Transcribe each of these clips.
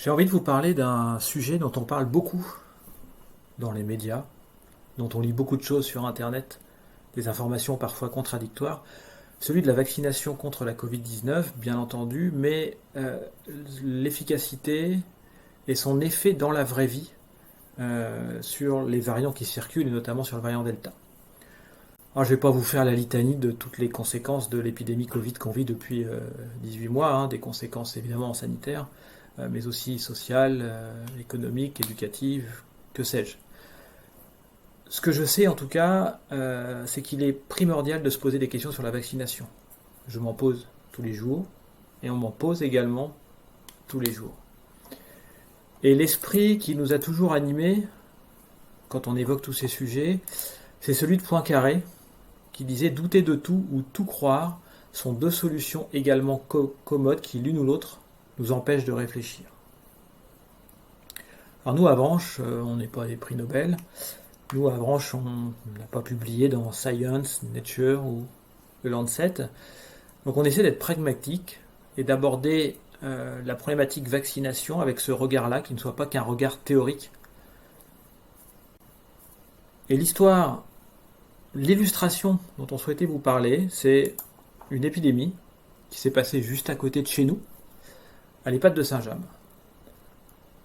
J'ai envie de vous parler d'un sujet dont on parle beaucoup dans les médias, dont on lit beaucoup de choses sur Internet, des informations parfois contradictoires, celui de la vaccination contre la Covid-19, bien entendu, mais l'efficacité et son effet dans la vraie vie sur les variants qui circulent, et notamment sur le variant Delta. Alors, je ne vais pas vous faire la litanie de toutes les conséquences de l'épidémie Covid qu'on vit depuis 18 mois, des conséquences évidemment sanitaires, mais aussi sociales, économiques, éducatives, que sais-je. Ce que je sais en tout cas, c'est qu'il est primordial de se poser des questions sur la vaccination. Je m'en pose tous les jours, et on m'en pose également tous les jours. Et l'esprit qui nous a toujours animés, quand on évoque tous ces sujets, c'est celui de Poincaré, qui disait « douter de tout ou tout croire sont deux solutions également commodes qui, l'une ou l'autre, nous empêchent de réfléchir ». Alors nous, à Branche, on n'est pas des prix Nobel. Nous, à Branche, on n'a pas publié dans Science, Nature ou le Lancet. Donc on essaie d'être pragmatique et d'aborder la problématique vaccination avec ce regard-là, qui ne soit pas qu'un regard théorique. Et l'illustration dont on souhaitait vous parler, c'est une épidémie qui s'est passée juste à côté de chez nous, à l'EHPAD de Saint-James.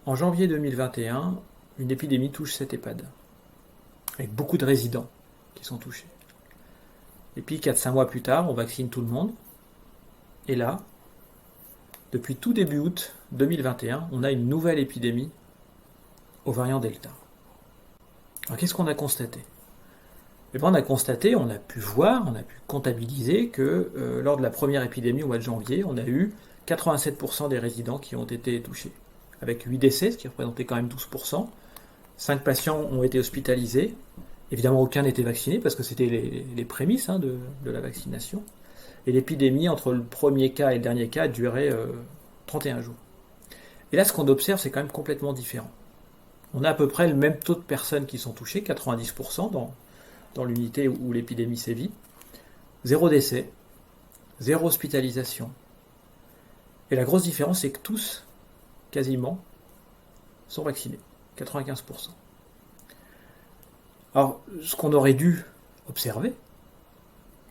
En janvier 2021, une épidémie touche cette EHPAD, avec beaucoup de résidents qui sont touchés. Et puis 4-5 mois plus tard, on vaccine tout le monde. Et là, depuis tout début août 2021, on a une nouvelle épidémie au variant Delta. Alors qu'est-ce qu'on a constaté ? Eh bien, on a constaté, on a pu voir, on a pu comptabiliser que lors de la première épidémie au mois de janvier, on a eu 87% des résidents qui ont été touchés, avec 8 décès, ce qui représentait quand même 12%. 5 patients ont été hospitalisés. Évidemment, aucun n'était vacciné parce que c'était les prémices de la vaccination. Et l'épidémie, entre le premier cas et le dernier cas, a duré 31 jours. Et là, ce qu'on observe, c'est quand même complètement différent. On a à peu près le même taux de personnes qui sont touchées, 90% dans l'unité où l'épidémie sévit. 0 décès, 0 hospitalisation. Et la grosse différence, c'est que tous, quasiment, sont vaccinés. 95%. Alors, ce qu'on aurait dû observer,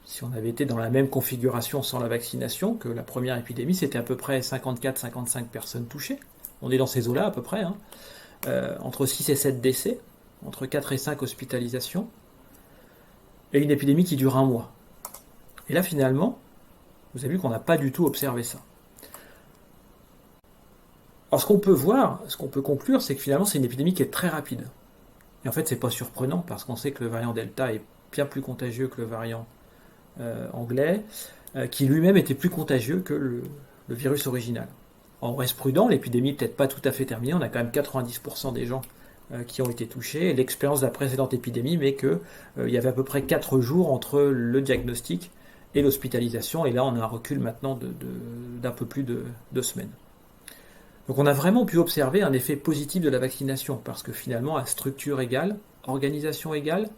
si on avait été dans la même configuration sans la vaccination que la première épidémie, c'était à peu près 54-55 personnes touchées. On est dans ces eaux-là à peu près, entre 6 et 7 décès, entre 4 et 5 hospitalisations, et une épidémie qui dure un mois. Et là, finalement, vous avez vu qu'on n'a pas du tout observé ça. Alors, ce qu'on peut voir, ce qu'on peut conclure, c'est que finalement, c'est une épidémie qui est très rapide. Et en fait, c'est pas surprenant, parce qu'on sait que le variant Delta est bien plus contagieux que le variant anglais, qui lui-même était plus contagieux que le virus original. On reste prudent, l'épidémie n'est peut-être pas tout à fait terminée, on a quand même 90% des gens qui ont été touchés. L'expérience de la précédente épidémie, mais qu'il y avait à peu près 4 jours entre le diagnostic et l'hospitalisation, et là on a un recul maintenant d'un peu plus de 2 semaines. Donc on a vraiment pu observer un effet positif de la vaccination, parce que finalement, à structure égale, organisation égale,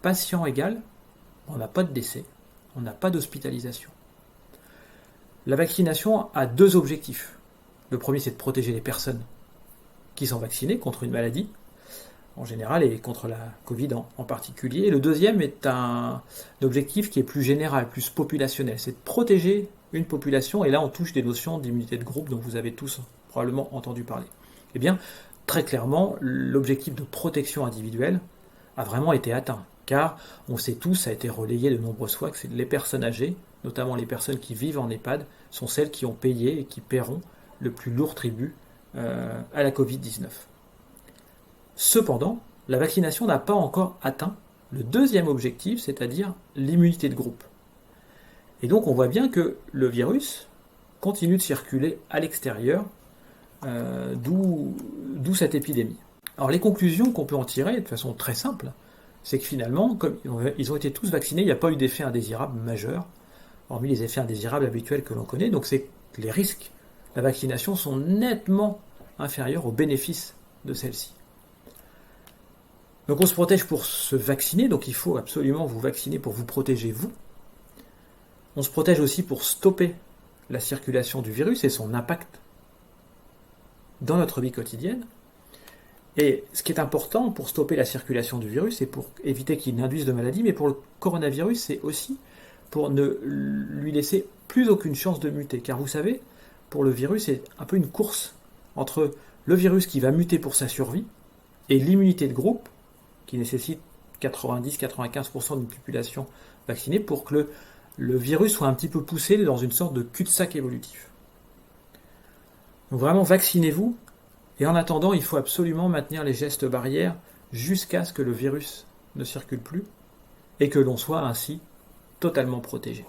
patient égal, on n'a pas de décès, on n'a pas d'hospitalisation. La vaccination a 2 objectifs. Le premier, c'est de protéger les personnes qui sont vaccinées contre une maladie, en général, et contre la Covid en particulier. Et le deuxième est un objectif qui est plus général, plus populationnel. C'est de protéger une population, et là on touche des notions d'immunité de groupe dont vous avez tous probablement entendu parler. Eh bien, très clairement, l'objectif de protection individuelle a vraiment été atteint, car on sait tous, ça a été relayé de nombreuses fois, que les personnes âgées, notamment les personnes qui vivent en EHPAD, sont celles qui ont payé et qui paieront le plus lourd tribut à la Covid-19. Cependant, la vaccination n'a pas encore atteint le deuxième objectif, c'est-à-dire l'immunité de groupe. Et donc on voit bien que le virus continue de circuler à l'extérieur, d'où cette épidémie. Alors les conclusions qu'on peut en tirer de façon très simple, c'est que finalement, comme ils ont été tous vaccinés, il n'y a pas eu d'effet indésirable majeur, hormis les effets indésirables habituels que l'on connaît, donc c'est que les risques de la vaccination sont nettement inférieurs aux bénéfices de celle-ci. Donc on se protège pour se vacciner, donc il faut absolument vous vacciner pour vous protéger vous. On se protège aussi pour stopper la circulation du virus et son impact dans notre vie quotidienne. Et ce qui est important pour stopper la circulation du virus et pour éviter qu'il n'induise de maladie, mais pour le coronavirus, c'est aussi pour ne lui laisser plus aucune chance de muter. Car vous savez, pour le virus, c'est un peu une course entre le virus qui va muter pour sa survie et l'immunité de groupe qui nécessite 90-95% d'une population vaccinée pour que le virus soit un petit peu poussé dans une sorte de cul-de-sac évolutif. Donc vraiment, vaccinez-vous. Et en attendant, il faut absolument maintenir les gestes barrières jusqu'à ce que le virus ne circule plus et que l'on soit ainsi totalement protégé.